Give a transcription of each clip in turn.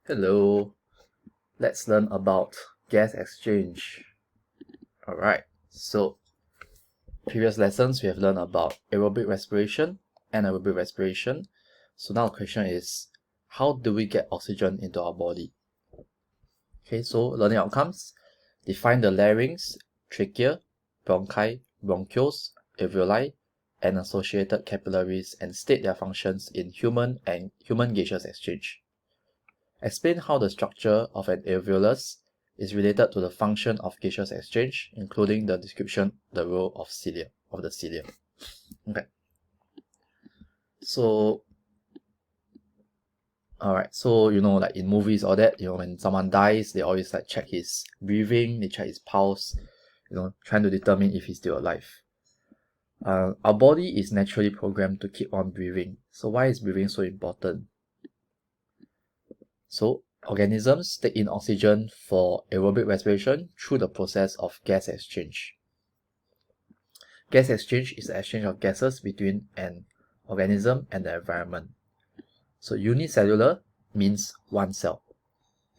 Hello, let's learn about gas exchange. Alright, so previous lessons we have learned about aerobic respiration and anaerobic respiration. So now the question is, how do we get oxygen into our body? Okay, so learning outcomes. Define the larynx, trachea, bronchi, bronchioles, alveoli, and associated capillaries and state their functions in human and human gaseous exchange. Explain how the structure of an alveolus is related to the function of gaseous exchange, including the description, the role of the cilia. Okay. So, alright, so like in movies or that, when someone dies, they always like check his breathing, they check his pulse, trying to determine if he's still alive. Our body is naturally programmed to keep on breathing. So why is breathing so important? So organisms take in oxygen for aerobic respiration through the process of gas exchange. Gas exchange is the exchange of gases between an organism and the environment. So unicellular means one cell.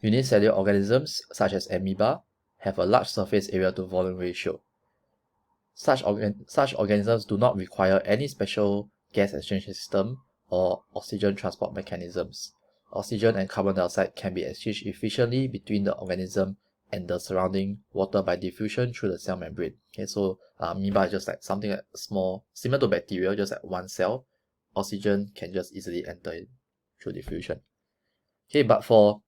Unicellular organisms such as amoeba have a large surface area to volume ratio. Such organisms do not require any special gas exchange system or oxygen transport mechanisms. Oxygen and carbon dioxide can be exchanged efficiently between the organism and the surrounding water by diffusion through the cell membrane. Okay, so amoeba is just like something like small, similar to bacteria, just like one cell. Oxygen can just easily enter in through diffusion. Okay, but for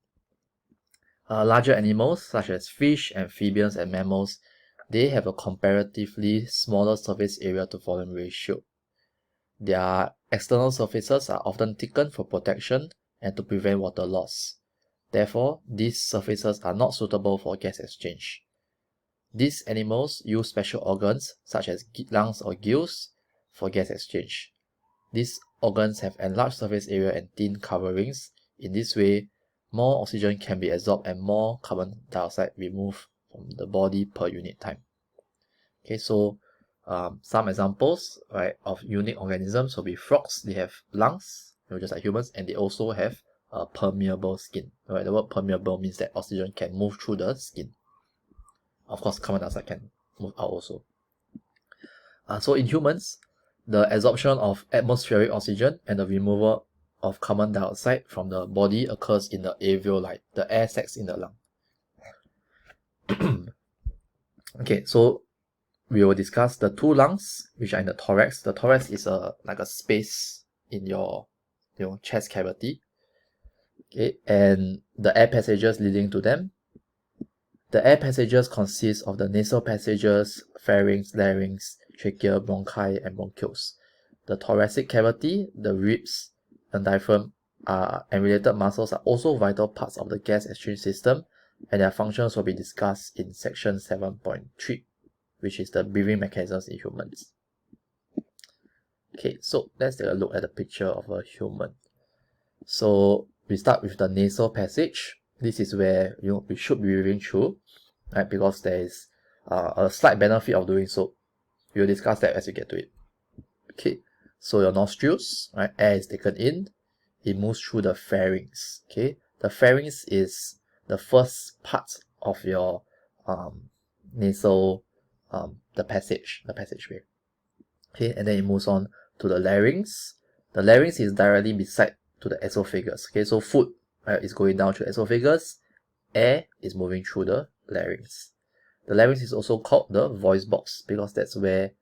larger animals such as fish, amphibians, and mammals, they have a comparatively smaller surface area to volume ratio. Their external surfaces are often thickened for protection and to prevent water loss. Therefore, these surfaces are not suitable for gas exchange. These animals use special organs, such as lungs or gills, for gas exchange. These organs have enlarged surface area and thin coverings. In this way, more oxygen can be absorbed and more carbon dioxide removed from the body per unit time. Okay, so some examples, right, of unique organisms will be frogs. They have lungs, just like humans, and they also have a permeable skin. Right, the word permeable means that oxygen can move through the skin. Of course, carbon dioxide can move out also. So in humans, the absorption of atmospheric oxygen and the removal of carbon dioxide from the body occurs in the alveoli, the air sacs in the lung. Okay, so we will discuss the two lungs which are in the thorax. The thorax is like a space in your chest cavity. Okay, and the air passages leading to them. The air passages consist of the nasal passages, pharynx, larynx, trachea, bronchi, and bronchioles. The thoracic cavity, the ribs, and diaphragm and related muscles are also vital parts of the gas exchange system, and their functions will be discussed in section 7.3, which is the breathing mechanisms in humans. Okay, so let's take a look at the picture of a human. So we start with the nasal passage. This is where we should be breathing through, right? Because there is a slight benefit of doing so. We will discuss that as we get to it. Okay, so your nostrils, right? Air is taken in, it moves through the pharynx. Okay, the pharynx is the first part of your nasal the passageway. Okay, and then it moves on to the larynx. The larynx is directly beside to the esophagus. Okay, so food is going down through esophagus, air is moving through the larynx. The larynx is also called the voice box because that's where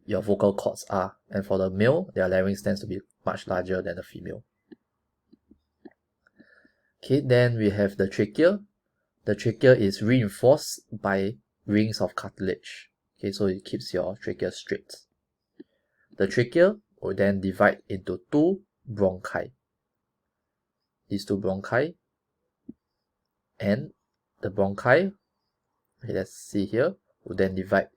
your vocal cords are, and for the male, their larynx tends to be much larger than the female. Okay, then we have the trachea. The trachea is reinforced by rings of cartilage. Okay, so it keeps your trachea straight. The trachea will then divide into two bronchi. These two bronchi, and the bronchi, okay, let's see here, will then divide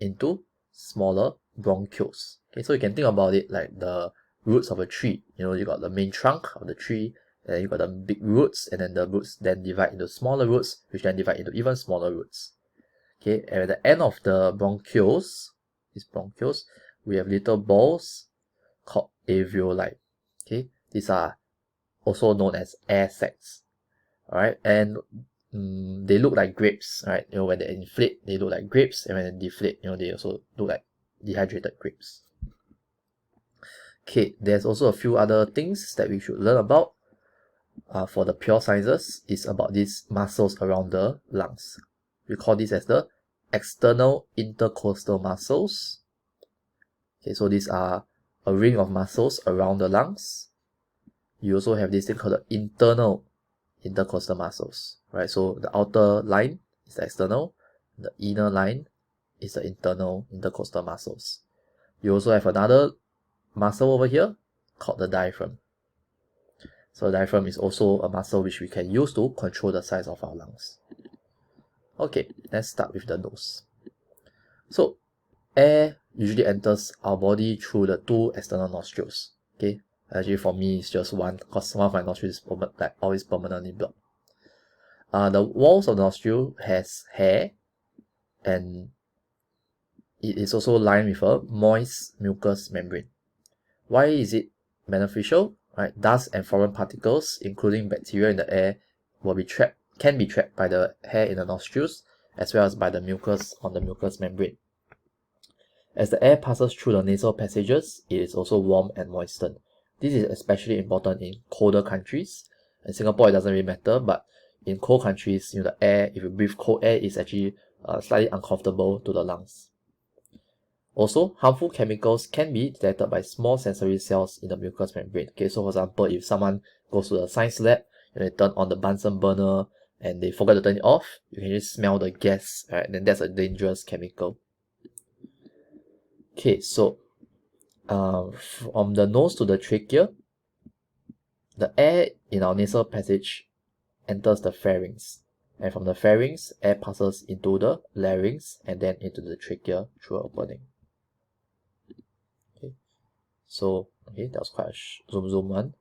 into smaller bronchioles. Okay, so you can think about it like the roots of a tree. You got the main trunk of the tree, and then you got the big roots, and then the roots then divide into smaller roots, which then divide into even smaller roots. Okay, and at the end of the bronchioles, we have little balls called alveoli. Okay, these are also known as air sacs. Alright, and they look like grapes, right? When they inflate, they look like grapes, and when they deflate, they also look like dehydrated grapes. Okay, there's also a few other things that we should learn about. For the pure sciences is about these muscles around the lungs. We call this as the external intercostal muscles. Okay, so these are a ring of muscles around the lungs. You also have this thing called the internal intercostal muscles, right? So the outer line is the external, the inner line is the internal intercostal muscles. You also have another muscle over here called the diaphragm. So the diaphragm is also a muscle which we can use to control the size of our lungs. Okay, let's start with the nose. So air usually enters our body through the two external nostrils. Okay, actually for me it's just one, because one of my nostrils is always permanently blocked. The walls of the nostril has hair, and it is also lined with a moist mucous membrane. Why is it beneficial? Right, dust and foreign particles, including bacteria in the air, can be trapped by the hair in the nostrils, as well as by the mucus on the mucous membrane. As the air passes through the nasal passages, it is also warm and moistened. This is especially important in colder countries. In Singapore, it doesn't really matter, but in cold countries, the air, if you breathe cold air, is actually slightly uncomfortable to the lungs. Also, harmful chemicals can be detected by small sensory cells in the mucous membrane. Okay, so for example, if someone goes to the science lab and they turn on the Bunsen burner and they forget to turn it off, you can just smell the gas, right? Then that's a dangerous chemical. Okay, so from the nose to the trachea, the air in our nasal passage enters the pharynx, and from the pharynx, air passes into the larynx and then into the trachea through an opening. Okay, so that was quite a zoom one.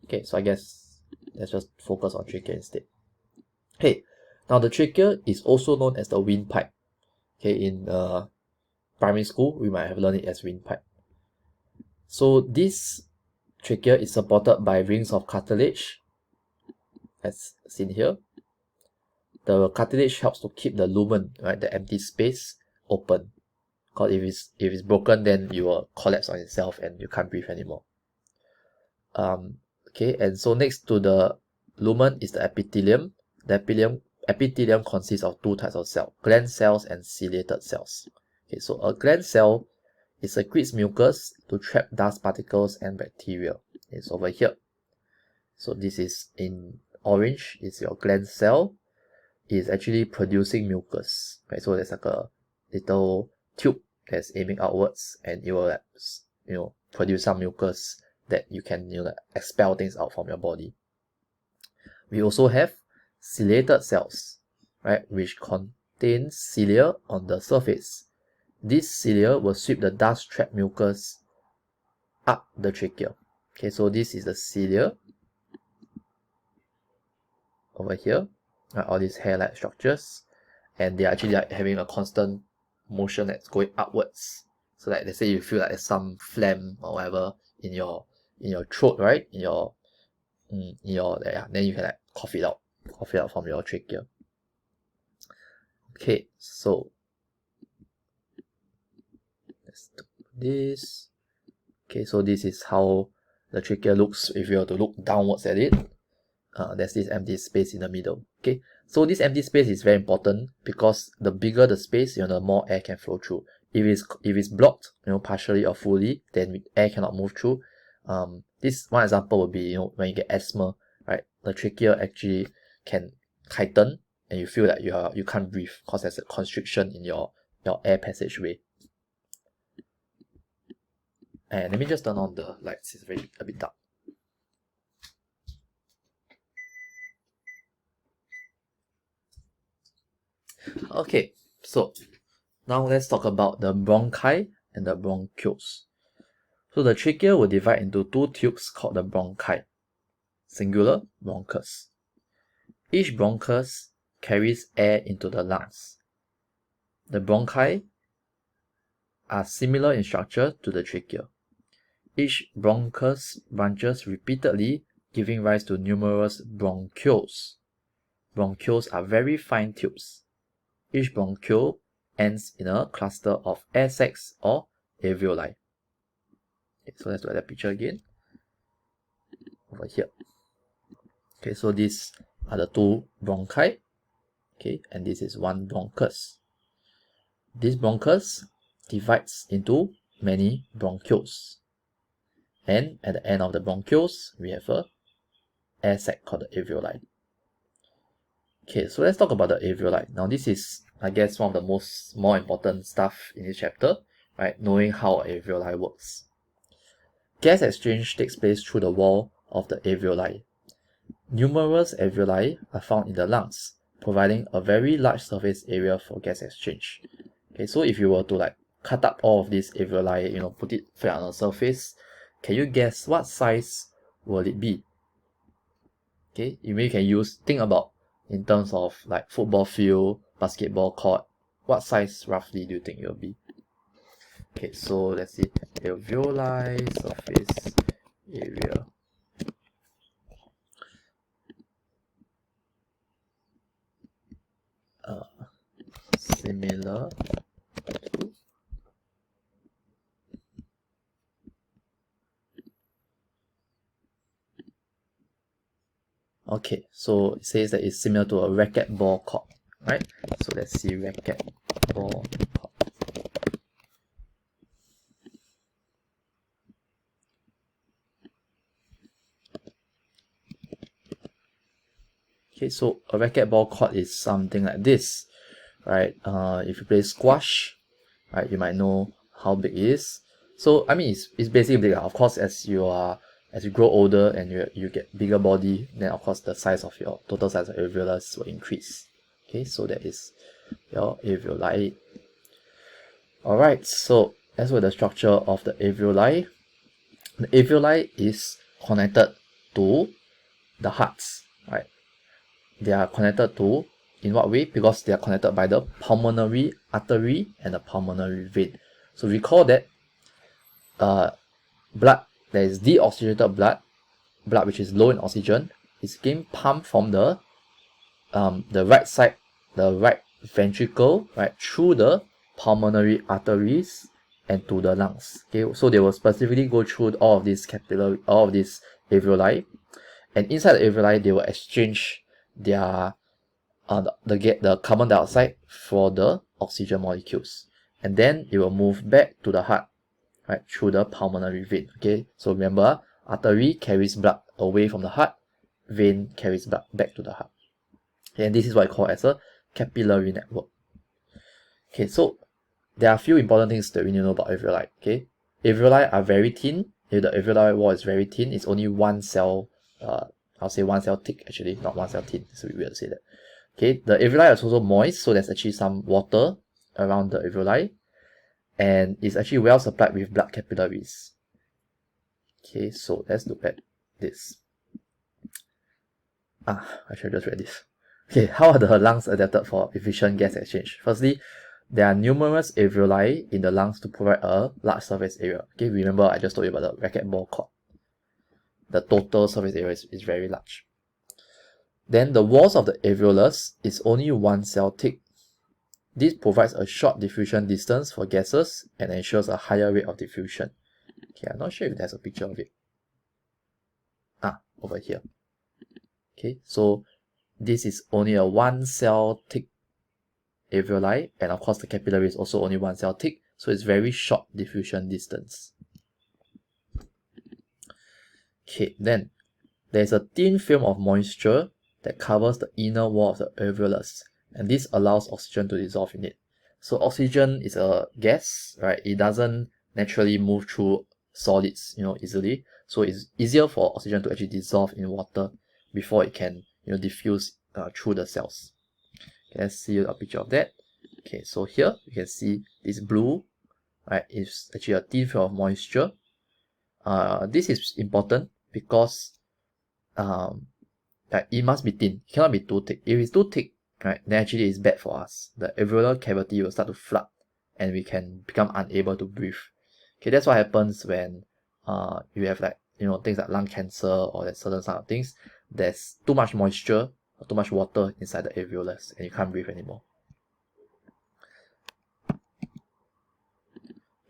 Okay, so I guess let's just focus on trachea instead. Okay, now the trachea is also known as the windpipe. Okay, in primary school, we might have learned it as windpipe. So this trachea is supported by rings of cartilage, as seen here. The cartilage helps to keep the lumen, right, the empty space, open. Because if it's broken, then you will collapse on itself and you can't breathe anymore. Okay, and so next to the lumen is the epithelium. The epithelium consists of two types of cells, gland cells and ciliated cells. Okay, so a gland cell, it secretes mucus to trap dust particles and bacteria. It's over here. So this is in orange, is your gland cell. Is actually producing mucus, right? So there's like a little tube that's aiming outwards, and it will produce some mucus that you can expel things out from your body. We also have ciliated cells, right, which contain cilia on the surface. This cilia will sweep the dust trapped mucus up the trachea. Okay, so this is the cilia over here. All these hair-like structures, and they are actually having a constant motion that's going upwards. So like let's say you feel like there's some phlegm or whatever in your throat, right? Then you can cough it out from your trachea. Okay, so let's do this. Okay, so this is how the trachea looks if you were to look downwards at it. There's this empty space in the middle. Okay, so this empty space is very important because the bigger the space, the more air can flow through. If it's blocked, partially or fully, then air cannot move through. This one example would be when you get asthma, right? The trachea actually can tighten, and you feel that you can't breathe because there's a constriction in your air passageway. And let me just turn on the lights. It's a bit dark. Okay, so now let's talk about the bronchi and the bronchioles. So the trachea will divide into two tubes called the bronchi, singular bronchus. Each bronchus carries air into the lungs. The bronchi are similar in structure to the trachea. Each bronchus branches repeatedly giving rise to numerous bronchioles. Bronchioles are very fine tubes. Each bronchiole ends in a cluster of air sacs or alveoli. Okay, so let's look at that picture again. Over here. Okay, so these are the two bronchi. Okay, and this is one bronchus. This bronchus divides into many bronchioles. And at the end of the bronchioles, we have a air sac called the alveoli. Okay, so let's talk about the alveoli. Now this is, I guess, one of the more important stuff in this chapter, right? Knowing how alveoli works. Gas exchange takes place through the wall of the alveoli. Numerous alveoli are found in the lungs, providing a very large surface area for gas exchange. Okay, so if you were to like cut up all of these alveoli, put it flat on the surface, can you guess what size will it be? Okay, you maybe can think about in terms of like football field, basketball court, what size roughly do you think it will be? Okay, so let's see, alveoli surface area. Similar to okay, so it says that it's similar to a racquetball court, right? So let's see racquetball court. Okay, so a racquetball court is something like this, right? If you play squash, right, you might know how big it is. So I mean, it's basically bigger. Of course, as you grow older and you get bigger body, then of course the size of your total size of alveolus will increase. Okay, so that is your alveoli. Alright, so as for the structure of the alveoli is connected to the hearts, right? They are connected to, in what way? Because they are connected by the pulmonary artery and the pulmonary vein. So recall that blood, there is deoxygenated blood which is low in oxygen, is being pumped from the right side, the right ventricle, right, through the pulmonary arteries and to the lungs. Okay, so they will specifically go through all of these alveoli, and inside the alveoli they will exchange their the carbon dioxide for the oxygen molecules, and then it will move back to the heart, right, through the pulmonary vein. Okay, so remember, artery carries blood away from the heart, vein carries blood back to the heart. Okay, and this is what I call as a capillary network. Okay, so there are a few important things that we need to know about alveoli. Okay, alveoli are very thin. If the alveoli wall is very thin, it's only one cell, I'll say one cell thick actually, not one cell thin. It's a bit weird to say that. Okay, the alveoli is also moist, so there's actually some water around the alveoli, and it's actually well supplied with blood capillaries. Okay, so let's look at this. I should just read this. Okay, how are the lungs adapted for efficient gas exchange? Firstly, there are numerous alveoli in the lungs to provide a large surface area. Okay, remember I just told you about the racquetball court. The total surface area is very large. Then the walls of the alveolus is only one cell thick. This provides a short diffusion distance for gases and ensures a higher rate of diffusion. Okay, I'm not sure if there's a picture of it. Over here. Okay, so this is only a one cell thick alveoli, and of course the capillary is also only one cell thick, so it's very short diffusion distance. Okay, then there's a thin film of moisture that covers the inner wall of the alveolus, and this allows oxygen to dissolve in it. So oxygen is a gas, right? It doesn't naturally move through solids, easily. So it's easier for oxygen to actually dissolve in water before it can, diffuse through the cells. Okay, let's see a picture of that. Okay, so here you can see this blue, right, is actually a thin film of moisture. This is important because it must be thin. It cannot be too thick. If it's too thick, right, then actually it's bad for us. The alveolar cavity will start to flood and we can become unable to breathe. Okay, that's what happens when you have like things like lung cancer or that certain sort of things, there's too much moisture or too much water inside the alveolus and you can't breathe anymore.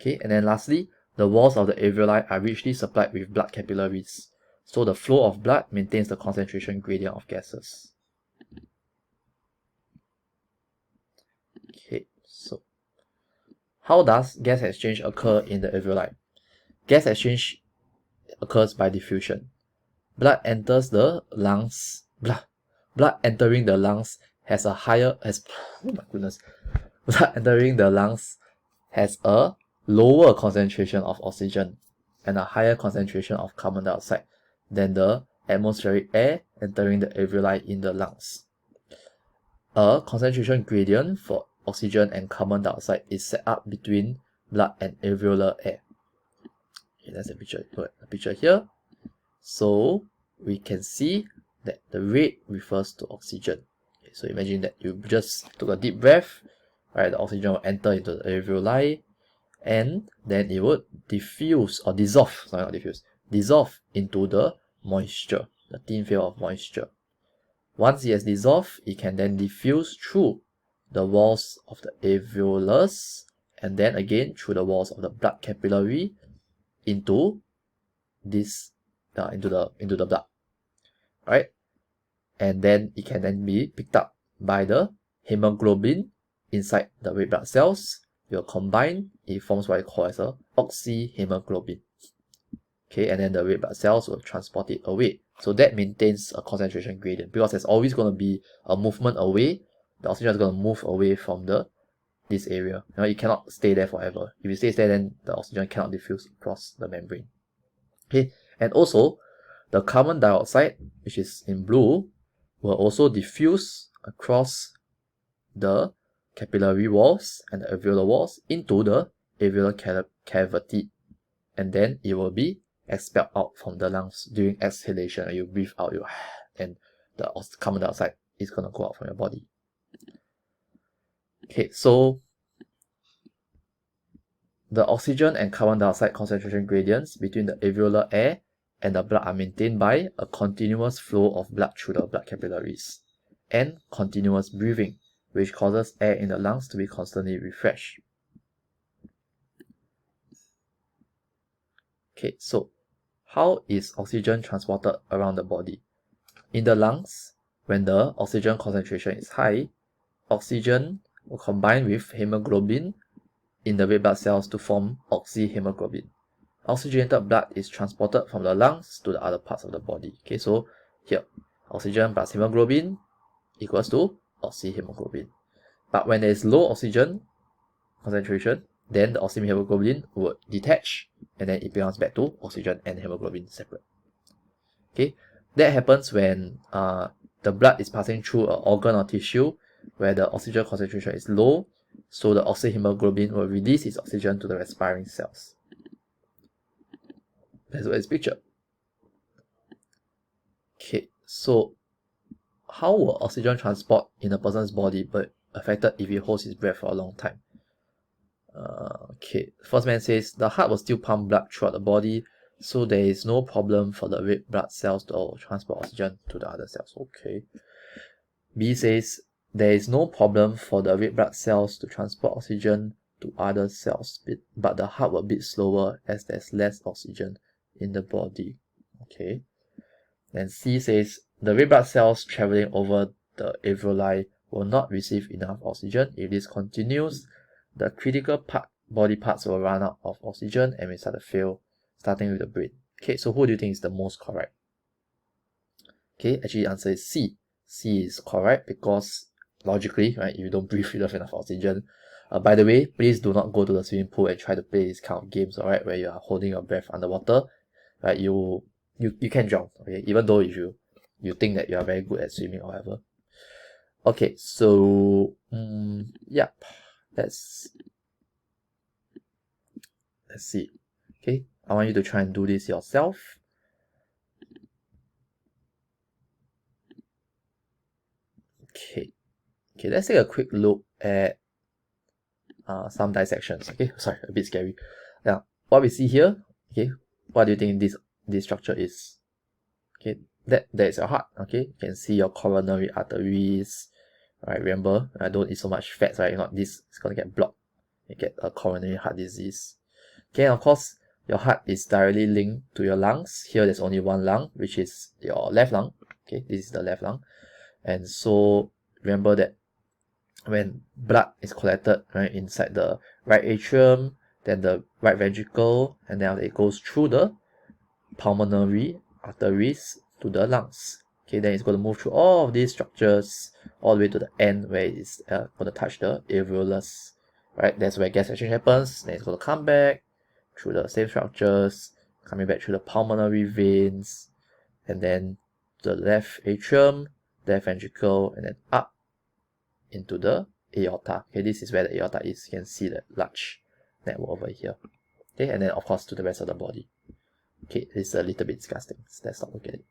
Okay, and then lastly, the walls of the alveoli are richly supplied with blood capillaries. So the flow of blood maintains the concentration gradient of gases. Okay, so how does gas exchange occur in the alveoli? Gas exchange occurs by diffusion. Blood enters the lungs. Blood entering the lungs has a blood entering the lungs has a lower concentration of oxygen and a higher concentration of carbon dioxide than the atmospheric air entering the alveoli in the lungs. A concentration gradient for oxygen and carbon dioxide is set up between blood and alveolar air. Okay, that's a picture. Look at the picture here. So we can see that the red refers to oxygen. Okay, so imagine that you just took a deep breath, right? The oxygen will enter into the alveoli, and then it would diffuse or dissolve, sorry, not diffuse, dissolve into the moisture, the thin film of moisture. Once it has dissolved, it can then diffuse through the walls of the alveolus and then again through the walls of the blood capillary into this into the blood, right? And then it can then be picked up by the hemoglobin inside the red blood cells. Will combine, it forms what I call as a oxyhemoglobin. Okay, and then the red blood cells will transport it away. So that maintains a concentration gradient because there's always going to be a movement away. The oxygen is going to move away from this area. It cannot stay there forever. If it stays there, then the oxygen cannot diffuse across the membrane. Okay, and also the carbon dioxide, which is in blue, will also diffuse across the capillary walls and the alveolar walls into the alveolar cavity, and then it will be expelled out from the lungs during exhalation. You breathe out, and the carbon dioxide is going to go out from your body. Okay, so the oxygen and carbon dioxide concentration gradients between the alveolar air and the blood are maintained by a continuous flow of blood through the blood capillaries and continuous breathing, which causes air in the lungs to be constantly refreshed. Okay, so how is oxygen transported around the body? In the lungs, when the oxygen concentration is high, oxygen will combine with hemoglobin in the red blood cells to form oxyhemoglobin. Oxygenated blood is transported from the lungs to the other parts of the body. Okay, so here, oxygen plus hemoglobin equals to oxyhemoglobin. But when there is low oxygen concentration, then the oxyhemoglobin would detach and then it belongs back to oxygen and hemoglobin separate. Okay, that happens when the blood is passing through an organ or tissue where the oxygen concentration is low, so the oxyhemoglobin will release its oxygen to the respiring cells. That's what is pictured. Okay, so how will oxygen transport in a person's body but affected if he holds his breath for a long time? Okay, first man says the heart will still pump blood throughout the body, so there is no problem for the red blood cells to transport oxygen to the other cells. Okay. B says there is no problem for the red blood cells to transport oxygen to other cells, but the heart will beat slower as there's less oxygen in the body. Okay. Then C says the red blood cells traveling over the alveoli will not receive enough oxygen. If this continues, the critical body parts will run out of oxygen and will start to fail, starting with the brain. Okay, so who do you think is the most correct? Okay, actually the answer is C. C is correct because logically, right, if you don't breathe, you don't have enough oxygen. By the way, please do not go to the swimming pool and try to play these kind of games, alright, where you are holding your breath underwater. Right, you can drown, okay, even though if you think that you are very good at swimming or whatever. Okay, so yep, let's see. Okay, I want you to try and do this yourself. Okay, let's take a quick look at some dissections. Okay, sorry, a bit scary. Now, what we see here, okay, what do you think this structure is. Okay, that is your heart. Okay, you can see your coronary arteries. Right, remember, don't eat so much fats, right? If not, this is gonna get blocked. You get a coronary heart disease. Okay, and of course, your heart is directly linked to your lungs. Here, there's only one lung, which is your left lung. Okay, this is the left lung. And so, remember that when blood is collected, right, inside the right atrium, then the right ventricle, and then it goes through the pulmonary arteries to the lungs. Okay, then it's going to move through all of these structures all the way to the end where it's going to touch the alveolus. Right, that's where gas exchange happens. Then it's going to come back through the same structures, coming back through the pulmonary veins, and then the left atrium, left ventricle, and then up into the aorta. Okay, this is where the aorta is. You can see the large network over here. Okay, and then of course to the rest of the body. Okay, it's a little bit disgusting. So let's not look at it.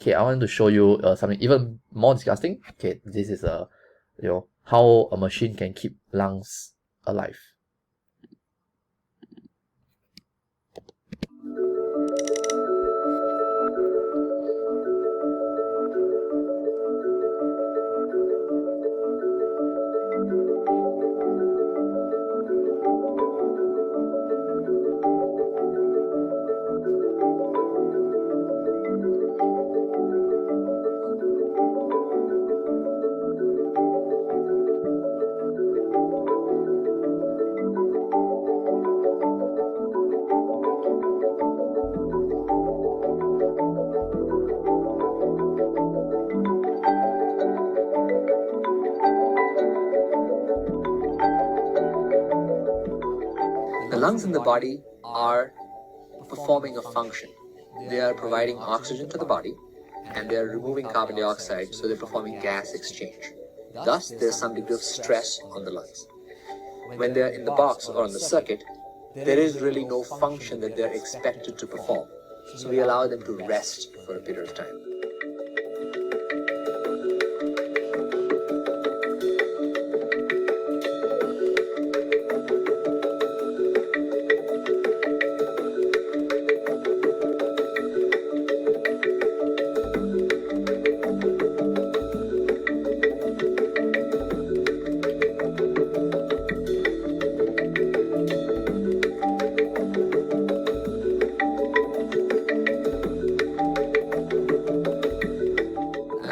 Okay, I want to show you something even more disgusting. Okay, this is how a machine can keep lungs alive. The lungs in the body are performing a function. They are providing oxygen to the body and they are removing carbon dioxide, so they're performing gas exchange. Thus, there's some degree of stress on the lungs. When they're in the box or on the circuit, there is really no function that they're expected to perform. So we allow them to rest for a period of time.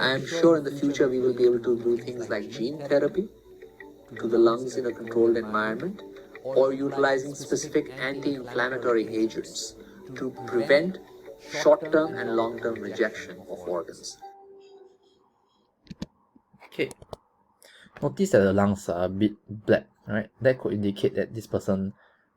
I'm sure in the future we will be able to do things like gene therapy to the lungs in a controlled environment, or utilizing specific anti-inflammatory agents to prevent short-term and long-term rejection of organs. Okay, notice that the lungs are a bit black, right? That could indicate that this person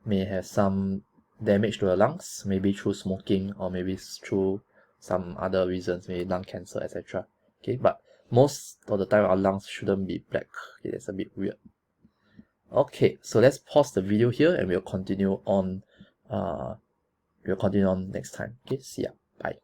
may have some damage to the lungs, maybe through smoking or maybe through some other reasons, maybe lung cancer, etc. Okay, but most of the time our lungs shouldn't be black. Okay, that's a bit weird. Okay, so let's pause the video here and we'll continue on next time. Okay, see ya. Bye.